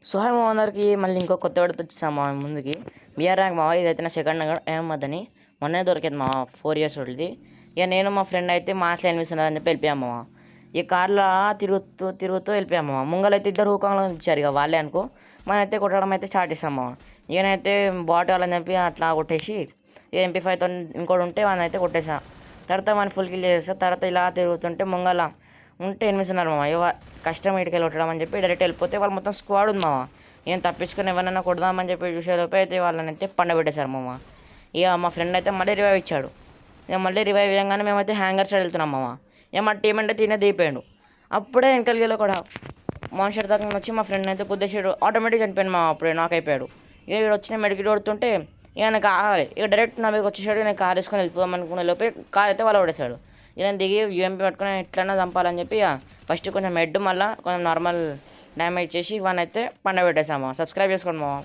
So hi మా అందరికి మళ్ళీ ఇంకో కొత్త వాడితో వచ్చేసాం మా ముందుకి. బీఆర్ ర్యాంక్ మావా, ఇదైతే నా సెకండ్ అహ్మద్ అని మొన్నే దొరికింది మా 4 years ఓల్డ్ది. ఇక నేను మా ఫ్రెండ్ అయితే మార్క్స్లో ఎనిమిస్తున్నారని చెప్పి వెళ్ళిపోయాము మా. ఈ కార్లో తిరుగుతూ వెళ్ళిపోయాము మా. ముంగలైతే ఇద్దరు ఊకంలో ఇచ్చారు, ఇక వాళ్ళే అనుకో. మనైతే కొట్టడం అయితే స్టార్ట్ చేస్తాము మా. ఈయనైతే బాట్ కావాలని చెప్పి అట్లా కొట్టేసి MP5తో ఇంకోటి ఉంటే వాడిని అయితే కొట్టేసా. తర్వాత మన ఫుల్ కిల్ చేసా. తర్వాత ఇలా తిరుగుతుంటే ముంగల ఉంటే ఎనిమిస్తున్నారు మామ. కష్టం ఇటుకెళ్ళి కొట్టడం అని చెప్పి డైరెక్ట్ వెళ్ళిపోతే వాళ్ళు మొత్తం స్క్వాడ్ ఉంది మామ. ఏం తప్పించుకొని ఎవరైనా కొడదామని చెప్పి చూసేలోపు అయితే వాళ్ళని అయితే పండబెట్టేశారు మామ. ఇక మా ఫ్రెండ్ అయితే మళ్ళీ రివైవ్ ఇచ్చాడు. ఇక మళ్ళీ రివైవ్ ఇవ్వగానే మేమైతే హ్యాంగర్ సైడ్ వెళ్తున్నాం మామ. ఇక మా టీం అంటే తినే దిగిపోయాడు. అప్పుడే వెనకలిగేలో కూడా మనుషుల దగ్గర వచ్చి మా ఫ్రెండ్ అయితే కుద్దేసాడు. ఆటోమేటిక్ చనిపోయాడు మామ. అప్పుడే నాక్ అయిపోయాడు. ఇక ఇక్కడ వచ్చిన మెడికిట్ కొడుతుంటే ఇక నాకు ఆగాలి. ఇక డైరెక్ట్ నా దగ్గర వచ్చేసాడు. నేను కార్ వేసుకొని వెళ్ళిపోదాం అనుకునే లోపే కార్ అయితే వాళ్ళు పడేశాడు. ఇలా దిగి UMP పట్టుకుని ఎట్లన్నా చంపాలని చెప్పి ఫస్ట్ కొంచెం హెడ్ మళ్ళీ కొంచెం నార్మల్ డ్యామేజ్ చేసి ఇవన్నీ అయితే పండబెట్టేసాము. సబ్స్క్రైబ్ చేసుకోండి మామ.